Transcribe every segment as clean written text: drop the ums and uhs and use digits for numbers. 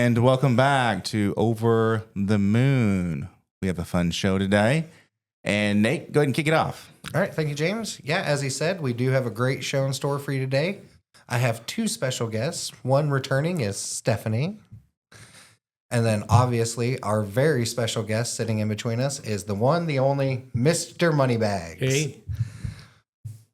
And welcome back to Over the Moon. We have a fun show today. And Nate, go ahead and kick it off. All right. Thank you, James. Yeah, as he said, we do have a great show in store for you today. I have two special guests. One returning is Stephanie. And then obviously our very special guest sitting in between us is the one, the only Mr. Moneybags. Hey,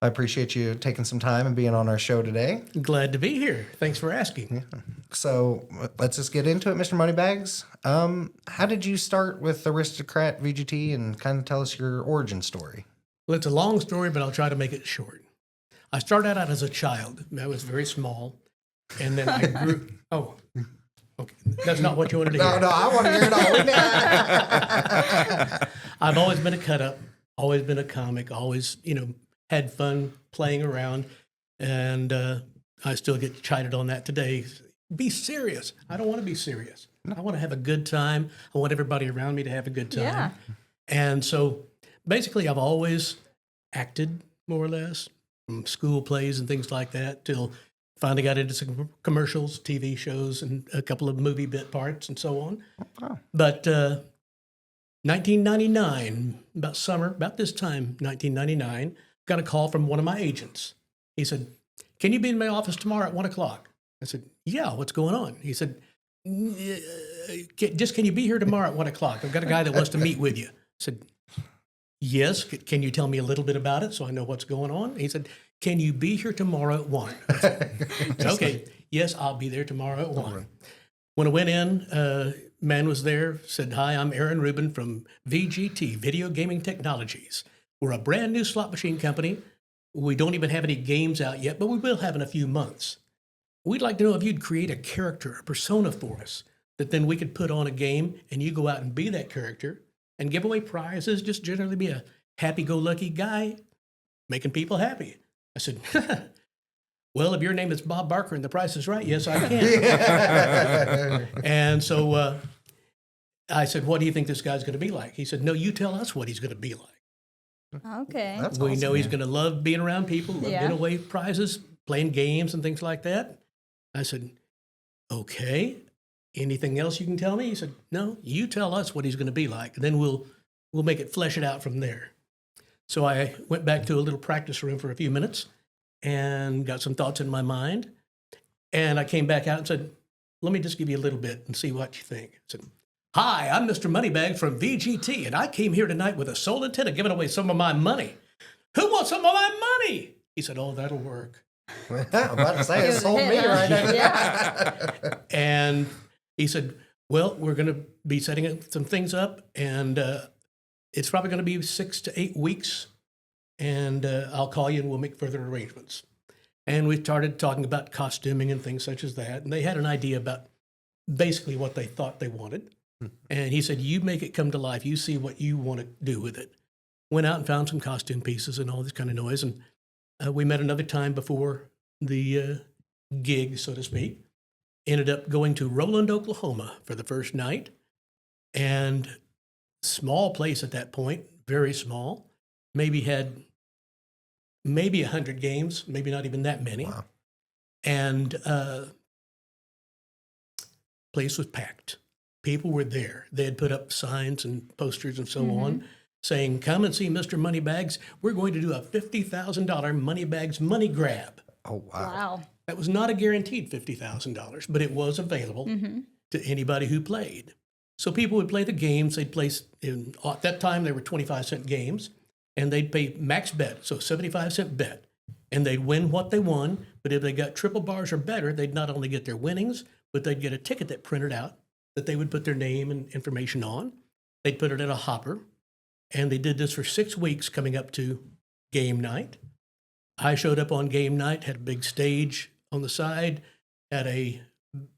I appreciate you taking some time and being on our show today. glad to be here. Thanks for asking. So let's just get into it, Mr. Moneybags. How did you start with Aristocrat VGT and kind of tell us your origin story? Well, it's a long story, but I'll try to make it short. I started out as a child. I was very small. And then I grew. Oh, okay. That's not what you wanted to hear. No, I want to hear it all. I've always been a cut up, always been a comic, always, had fun playing around. And I still get chided on that today. Be serious. I don't want to be serious. I want to have a good time. I want everybody around me to have a good time. Yeah. And so basically, I've always acted more or less, from school plays and things like that, till finally got into some commercials, TV shows, and a couple of movie bit parts and so on. Wow. But 1999, about this time, 1999, got a call from one of my agents. He said, "Can you be in my office tomorrow at 1 o'clock?" I said, "Yeah, what's going on?" He said, "Can you be here tomorrow at 1 o'clock? I've got a guy that wants to meet with you." I said, "Yes, can you tell me a little bit about it so I know what's going on?" He said, "Can you be here tomorrow at 1?" I said, "Okay, yes, I'll be there tomorrow at 1. When I went in, man was there, said, "Hi, I'm Aaron Rubin from VGT, Video Gaming Technologies. We're a brand new slot machine company. We don't even have any games out yet, but we will have in a few months. We'd like to know if you'd create a character, a persona for us, that then we could put on a game and you go out and be that character and give away prizes, just generally be a happy-go-lucky guy making people happy." I said, "Well, if your name is Bob Barker and the price is right, yes, I can." And so I said, "What do you think this guy's going to be like?" He said, "No, you tell us what he's going to be like. Okay. That's We awesome, know he's man. going to love being around people, love Yeah. giving away prizes, playing games and things like that." I said, "Okay. Anything else you can tell me?" He said, "No, you tell us what he's going to be like, and then we'll make it, flesh it out from there." So I went back to a little practice room for a few minutes and got some thoughts in my mind. And I came back out and said, "Let me just give you a little bit and see what you think." I said, "Hi, I'm Mr. Moneybag from VGT, and I came here tonight with a sole intent of giving away some of my money. Who wants some of my money?" He said, "Oh, that'll work." I'm about to say, It it was a sold hit, me huh? right now. Yeah. And he said, "Well, we're going to be setting some things up, and it's probably going to be 6 to 8 weeks, and I'll call you and we'll make further arrangements." And we started talking about costuming and things such as that, and they had an idea about basically what they thought they wanted. And he said, "You make it come to life. You see what you want to do with it." Went out and found some costume pieces and all this kind of noise, and we met another time before the gig, so to speak. Ended up going to Roland, Oklahoma for the first night, and small place at that point, very small. Had maybe 100 games, maybe not even that many. Wow. And place was packed. People were there. They had put up signs and posters and so on saying, "Come and see Mr. Moneybags. We're going to do a $50,000 Moneybags money grab." Oh, wow. Wow. That was not a guaranteed $50,000, but it was available to anybody who played. So people would play the games. They'd place, at that time, they were 25-cent games, and they'd pay max bet, so 75-cent bet. And they'd win what they won, but if they got triple bars or better, they'd not only get their winnings, but they'd get a ticket that printed out that they would put their name and information on. They'd put it in a hopper, and they did this for 6 weeks coming up to game night. I showed up on game night, had a big stage on the side, had a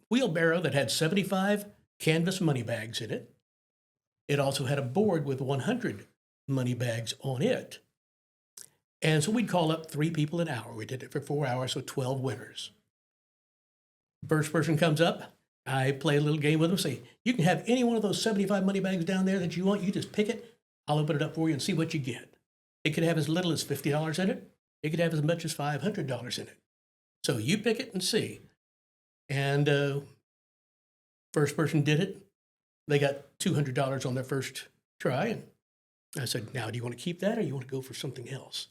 wheelbarrow that had 75 canvas money bags in it. It also had a board with 100 money bags on it. And so we'd call up 3 people an hour. We did it for 4 hours, so 12 winners. First person comes up, I play a little game with them, say, "You can have any one of those 75 money bags down there that you want. You just pick it. I'll open it up for you and see what you get." It could have as little as $50 in it. It could have as much as $500 in it. So you pick it and see. And first person did it. They got $200 on their first try. And I said, now, do you want to keep that or you want to go for something else?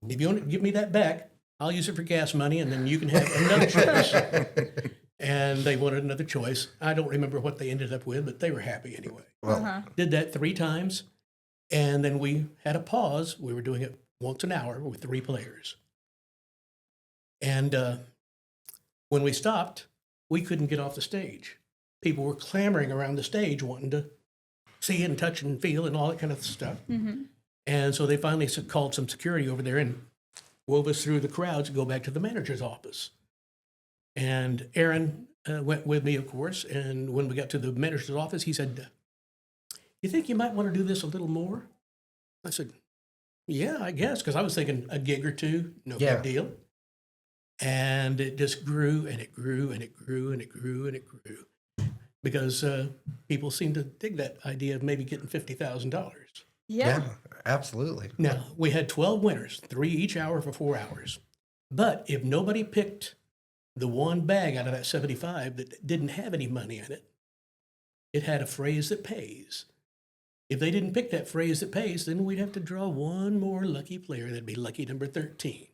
If you want to give me that back, I'll use it for gas money and then you can have another choice. And they wanted another choice. I don't remember what they ended up with, but they were happy anyway. Well, Did that 3 times. And then we had a pause. We were doing it once an hour with 3 players. And when we stopped, we couldn't get off the stage. People were clamoring around the stage wanting to see and touch and feel and all that kind of stuff. And so they finally called some security over there and wove us through the crowds to go back to the manager's office. And Aaron went with me, of course. And when we got to the manager's office, he said, you think you might want to do this a little more? I said, yeah, I guess, because I was thinking a gig or 2, no Yeah. big deal. And it just grew and it grew and it grew and it grew and it grew because people seem to dig that idea of maybe getting $50,000. Yeah. absolutely. Now, we had 12 winners, 3 each hour for 4 hours. But if nobody picked the one bag out of that 75 that didn't have any money in it, it had a phrase that pays. If they didn't pick that phrase that pays, then we'd have to draw one more lucky player. That'd be lucky number 13.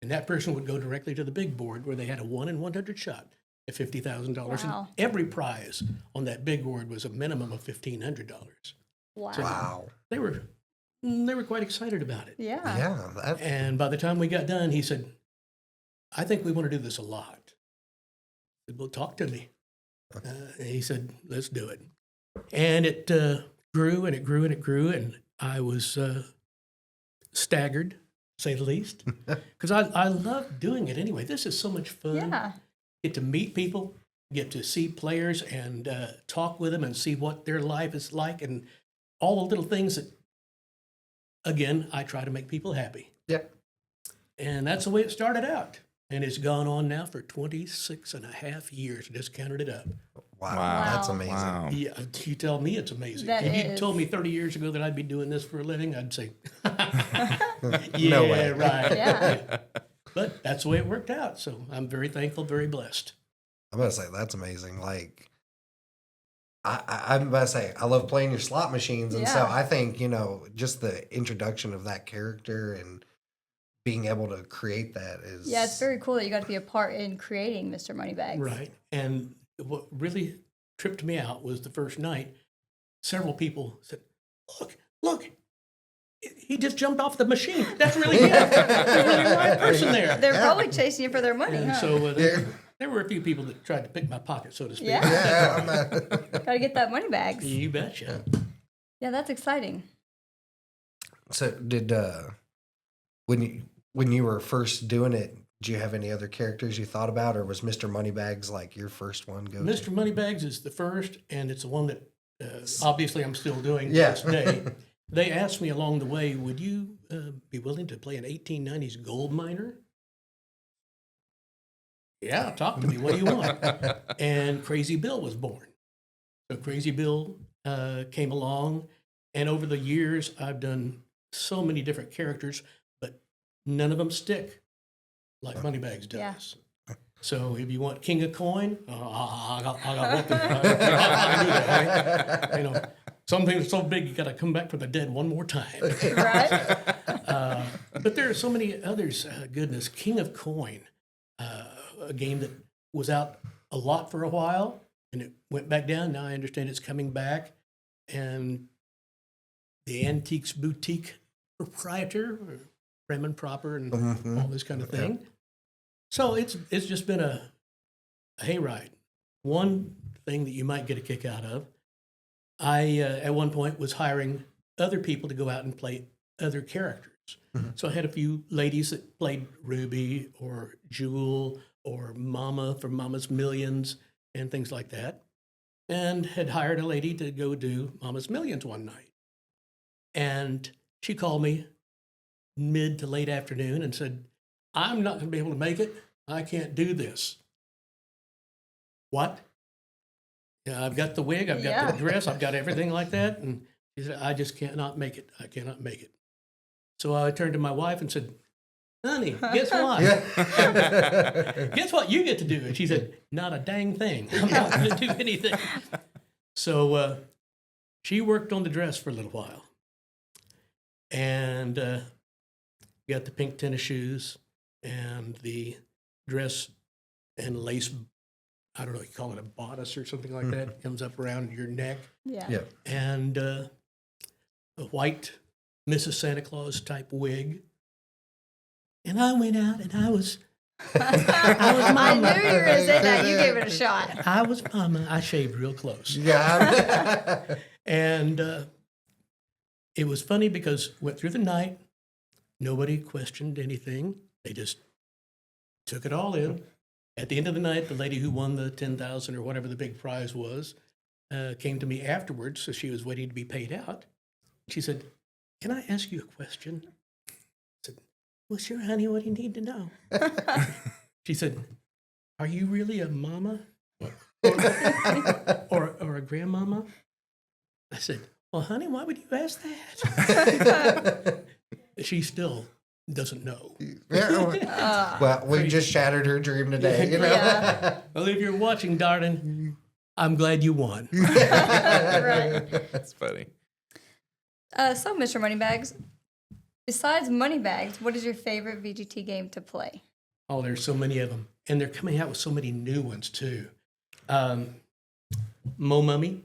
And that person would go directly to the big board where they had a 1 in 100 shot at $50,000. Wow. And every prize on that big board was a minimum of $1,500. Wow. Wow. They were quite excited about it. Yeah. Yeah. That, And by the time we got done, he said, I think we want to do this a lot. I said, well, talk to me. And he said, let's do it. And it grew and it grew and it grew. And I was staggered, to say the least, because I love doing it anyway. This is so much fun. Yeah. Get to meet people, get to see players and talk with them and see what their life is like and all the little things that, again, I try to make people happy. yeah. And that's the way it started out. And it's gone on now for 26 and a half years. Just counted it up. Wow. Wow. That's Wow. amazing. Wow. Yeah, you tell me it's amazing. That if you is. told me 30 years ago that I'd be doing this for a living, I'd say, No yeah, way. right. Yeah. But that's the way it worked out. So I'm very thankful, very blessed. I'm gonna say that's amazing. Like, I'm about to say I love playing your slot machines, and so Yeah. I think just the introduction of that character and being able to create that is Yeah, it's very cool that you got to be a part in creating Mr. Moneybags. Right. And what really tripped me out was the first night, several people said, look, he just jumped off the machine. That's really him. There's really a live person there. They're probably chasing you for their money, And huh? so Yeah. there were a few people that tried to pick my pocket, so to speak. Yeah. Yeah, I'm not- Got to get that money bags. You betcha. Yeah, that's exciting. So did when you were first doing it, did you have any other characters you thought about, or was Mr. Moneybags like your first one? Go Mr. Moneybags is the first, and it's the one that obviously I'm still doing to Yeah. this day. They asked me along the way, would you be willing to play an 1890s gold miner? Yeah, talk to me. What do you want? And Crazy Bill was born. So Crazy Bill came along, and over the years, I've done so many different characters, but none of them stick like Moneybags does. Yeah. So if you want King of Coin, I got what the, I can do that, right? You know, something so big you got to come back from the dead one more time. Right? But there are so many others. Goodness, King of Coin, a game that was out a lot for a while, and it went back down. Now I understand it's coming back, and the Antiques Boutique proprietor, prim and proper, and Mhm. all this kind of thing. So it's just been a hayride. One thing that you might get a kick out of, I at one point was hiring other people to go out and play other characters. So I had a few ladies that played Ruby or Jewel or Mama from Mama's Millions and things like that, and had hired a lady to go do Mama's Millions one night. And she called me mid to late afternoon and said, I'm not going to be able to make it. I can't do this. What? Yeah, I've got the wig, I've got Yeah. the dress, I've got everything like that. And she said, I just cannot make it. I cannot make it. So I turned to my wife and said, honey, guess what? Guess what you get to do? And she said, not a dang thing. I'm not going to do anything. So she worked on the dress for a little while. And got the pink tennis shoes and the dress and lace, I don't know, you call it a bodice or something like that, comes up around your neck. Yeah. Yeah. And a white Mrs. Santa Claus type wig. And I went out and I was I mama. knew you were going to say that. You gave it a shot. I was mama. I shaved real close. Yeah. And it was funny because went through the night. Nobody questioned anything. They just took it all in. At the end of the night, the lady who won the $10,000 or whatever the big prize was came to me afterwards, so she was waiting to be paid out. She said, "Can I ask you a question?" I said, "Well, sure, honey. What do you need to know?" She said, "Are you really a mama or a grandmama?" I said, "Well, honey, why would you ask that?" She still doesn't know. Yeah. Well, we just shattered her dream today, you know? Yeah. Well, if you're watching, darling, I'm glad you won. Right. That's funny. So, Mr. Moneybags, besides Moneybags, what is your favorite VGT game to play? Oh, there's so many of them. And they're coming out with so many new ones, too. Mo Mummy.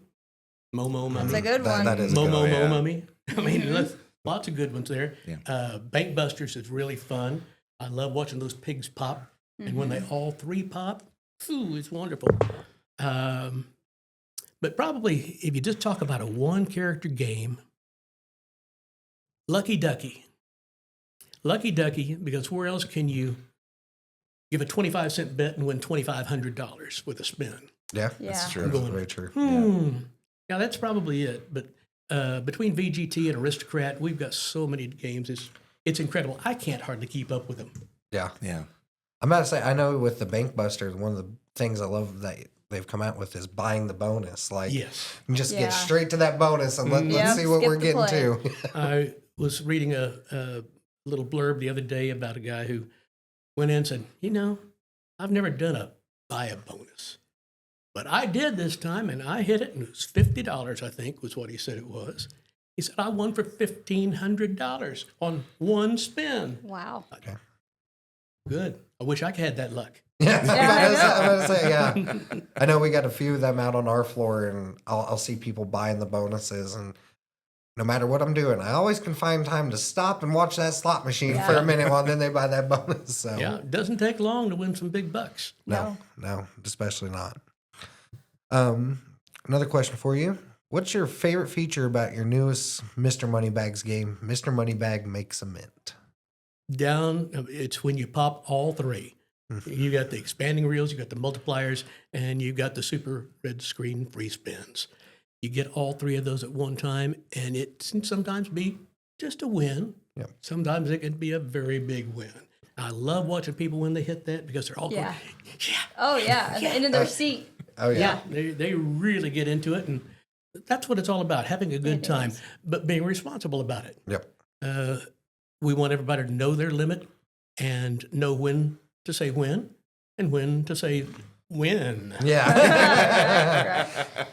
Mo That's a Mummy. good one. That is a Mo good Mo one. Mo yeah. Mummy. I mean, lots of good ones there. Yeah. Bank Busters is really fun. I love watching those pigs pop. And when they all three pop, ooh, it's wonderful. But probably, if you just talk about a one-character game, Lucky Ducky. Lucky Ducky, because where else can you give a 25-cent bet and win $2,500 with a spin? Yeah. Yeah. That's true. That's Going, very true. Yeah, that's probably it. But between VGT and Aristocrat, we've got so many games. It's incredible. I can't hardly keep up with them. Yeah. Yeah. I'm about to say, I know with the Bank Busters, one of the things I love that they've come out with is buying the bonus. Like, Yes. you just Yeah. get straight to that bonus and let's Yep, see what skip we're the getting play. to. I was reading a little blurb the other day about a guy who went in and said, I've never done a buy a bonus. But I did this time, and I hit it, and it was $50, I think, was what he said it was. He said, I won for $1,500 on one spin. Wow. Good. I wish I could have that luck. Yeah, I I'm about to say, yeah. I know we got a few of them out on our floor, and I'll see people buying the bonuses, and no matter what I'm doing, I always can find time to stop and watch that slot machine for a minute while then they buy that bonus. So Yeah, it doesn't take long to win some big bucks. no, especially not. Another question for you. What's your favorite feature about your newest Mr. Moneybags game, Mr. Moneybag Makes a Mint? It's when you pop all three. You got the expanding reels, you got the multipliers, and you got the super red screen free spins. You get all three of those at one time, and it can sometimes be just a win. Yep. Sometimes it can be a very big win. I love watching people when they hit that because they're all Yeah. going, yeah, Oh, yeah. At the end of their seat. Oh yeah. they really get into it, and that's what it's all about, having a good It time, is. but being responsible about it. Yep. We want everybody to know their limit and know when to say when and when to say when. Yeah. Right.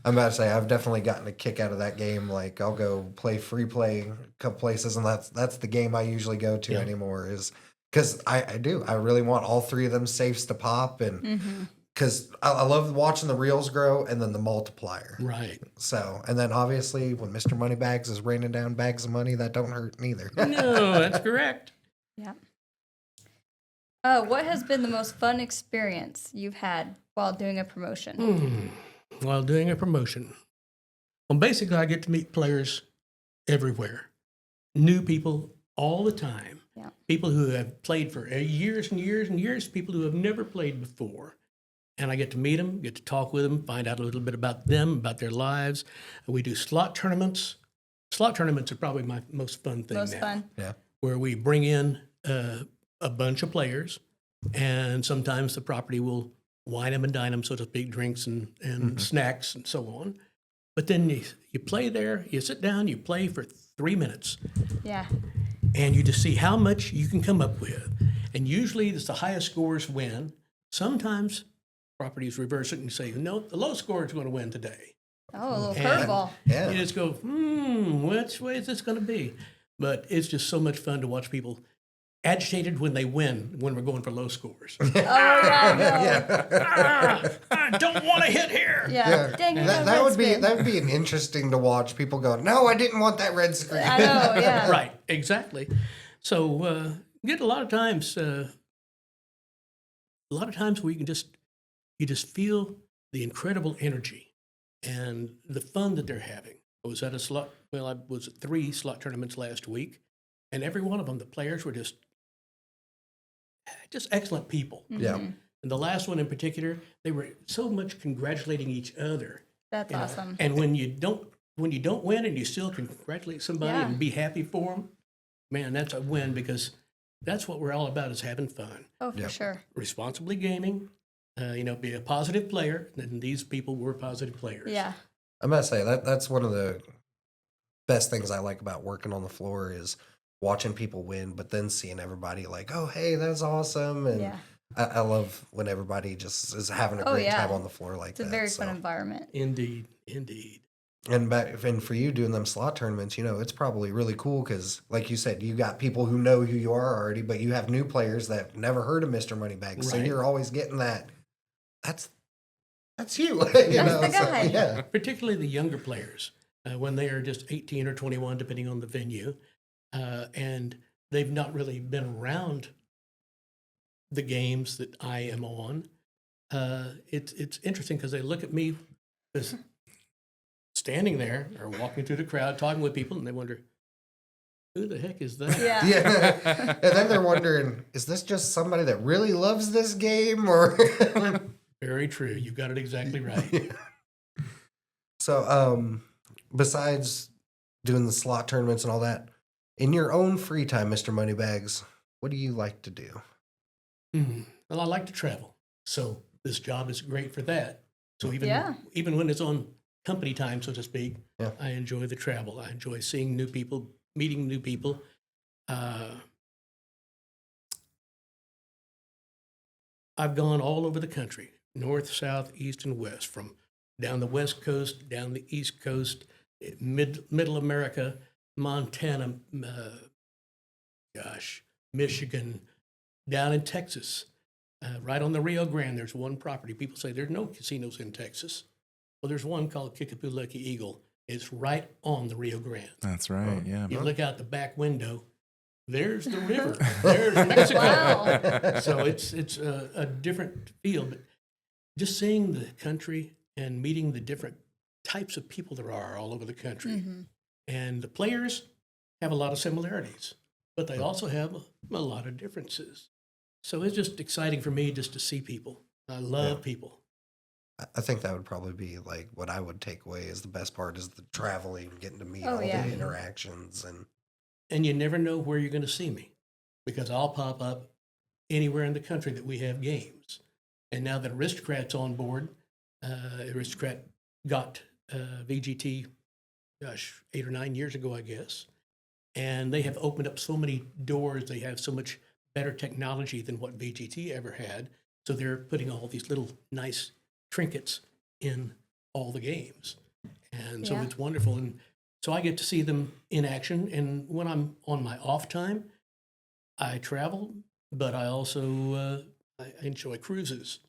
I'm about to say I've definitely gotten a kick out of that game. Like I'll go play free play a couple places, and that's the game I usually go to anymore. Is because I really want all three of them safes to pop, and because I love watching the reels grow and then the multiplier. Right. So and then obviously when Mr. Moneybags is raining down bags of money, that don't hurt neither. No, that's correct. Yeah. What has been the most fun experience you've had while doing a promotion? While doing a promotion. Well, basically, I get to meet players everywhere, new people all the time, Yeah. people who have played for years and years and years, people who have never played before. And I get to meet them, get to talk with them, find out a little bit about them, about their lives. We do slot tournaments. Slot tournaments are probably my most fun thing Most now. fun. Yeah. Where we bring in a bunch of players, and sometimes the property will wine them and dine them, so to speak, drinks and snacks and so on. But then you play there, you sit down, you play for 3 minutes. Yeah. and you just see how much you can come up with. And usually it's the highest scores win. Sometimes properties reverse it and say, no, the low score is going to win today. Oh, a little And- curveball. Yeah. You just go, which way is this going to be? But it's just so much fun to watch people agitated when they win, when we're going for low scores. Oh, yeah, no. I don't want to hit here. Yeah. Dang, you got That red would be spin. that would be an interesting to watch. People go, no, I didn't want that red screen. I know, yeah. Right, exactly. So get a lot of times where you just feel the incredible energy and the fun that they're having. I was at I was at 3 slot tournaments last week, and every one of them, the players were just excellent people. Yeah. And the last one in particular, they were so much congratulating each other. That's you know. awesome. And when you don't win and you still congratulate somebody Yeah. and be happy for them, man, that's a win, because that's what we're all about, is having fun, Oh, for sure. responsibly gaming, be a positive player. And these people were positive players. Yeah. I must say that's one of the best things I like about working on the floor is watching people win, but then seeing everybody like, oh, hey, that's awesome. And Yeah. I love when everybody just is having a Oh, great yeah. time on the floor like It's a that. very so. fun environment. Indeed. And for you doing them slot tournaments, it's probably really cool because, like you said, you got people who know who you are already, but you have new players that never heard of Mr. Moneybags. So Right. you're always getting that. That's you. That's the guy. Yeah. Particularly the younger players, when they are just 18 or 21, depending on the venue, and they've not really been around the games that I am on. It's interesting because they look at me as standing there or walking through the crowd, talking with people, and they wonder, who the heck is that? Yeah. Yeah. And then they're wondering, is this just somebody that really loves this game or Very true. You got it exactly right. So besides doing the slot tournaments and all that, in your own free time, Mr. Moneybags, what do you like to do? Well, I like to travel, so this job is great for that. So Yeah. even when it's on company time, so to speak, Yeah. I enjoy the travel. I enjoy seeing new people, meeting new people. I've gone all over the country, north, south, east, and west, from down the west coast, down the east coast, middle America, Montana, Michigan, down in Texas, right on the Rio Grande. There's one property. People say there's no casinos in Texas. Well, there's one called Kickapoo Lucky Eagle. It's right on the Rio Grande. That's right. Yeah. You look out the back window, there's the river, there's Mexico. Wow. So it's a different feel, but just seeing the country and meeting the different types of people there are all over the country. Mm-hmm. And the players have a lot of similarities, but they also have a lot of differences. So it's just exciting for me just to see people. I love people. I think that would probably be like what I would take away is the best part is the traveling, getting to meet Oh, all yeah. the interactions And you never know where you're going to see me, because I'll pop up anywhere in the country that we have games. And now that Aristocrat's on board, Aristocrat got VGT, 8 or 9 years ago, I guess. And they have opened up so many doors. They have so much better technology than what VGT ever had. So they're putting all these little nice trinkets in all the games. And so Yeah. it's wonderful. And so I get to see them in action. And when I'm on my off time, I travel, but I also I enjoy cruises.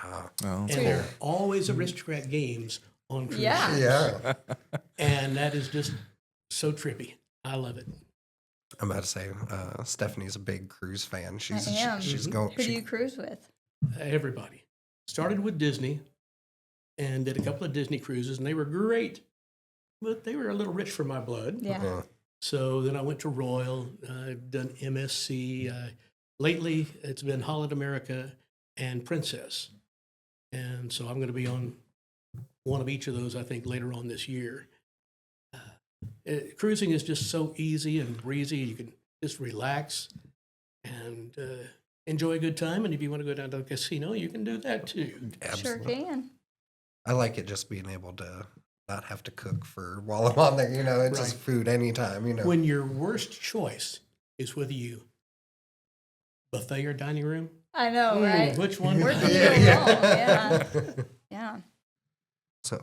Oh, And Oh, there are always Aristocrat games on cruise Yeah. ships. yeah. And that is just so trippy. I love it. I'm about to say, Stephanie's a big cruise fan. She's I am. she's going. Who do you cruise with? Everybody. Started with Disney and did a couple of Disney cruises, and they were great, but they were a little rich for my blood. Yeah. So then I went to Royal. I've done MSC. Lately, it's been Holland America and Princess. And so I'm going to be on one of each of those, I think, later on this year. Cruising is just so easy and breezy. You can just relax and enjoy a good time. And if you want to go down to the casino, you can do that too. Sure can. I like it just being able to not have to cook for while I'm on there. It's just Right. food anytime. When your worst choice is whether you buffet or dining room. I know, right? Which one? Where do you Yeah, go yeah. wrong? Yeah. Yeah. So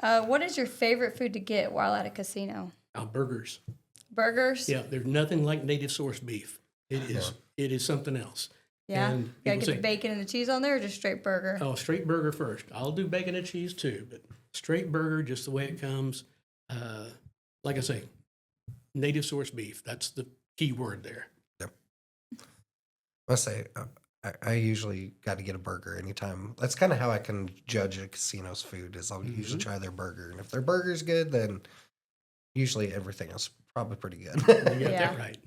What is your favorite food to get while at a casino? Burgers. Burgers? Yeah, there's nothing like native source beef. It is something else. Yeah. And Gotta people get say, the bacon and the cheese on there or just straight burger? oh, straight burger first. I'll do bacon and cheese too, but straight burger, just the way it comes. Like I say, native source beef. That's the key word there. I say I usually got to get a burger anytime. That's kind of how I can judge a casino's food. Is I'll usually try their burger, and if their burger's good, then usually everything else probably pretty good. You got Yeah. that right.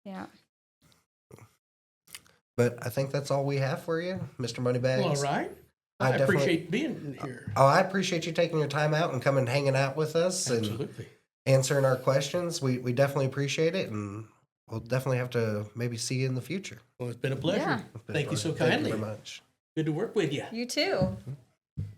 Yeah. But I think that's all we have for you, Mr. Moneybags. Well, all right. I I definitely- appreciate being here. Oh, I appreciate you taking your time out and coming hanging out with us and Absolutely. answering our questions. We definitely appreciate it, and we'll definitely have to maybe see you in the future. Well, it's been a pleasure. Yeah. Thank you so Thank kindly. you very much. Good to work with you. You too.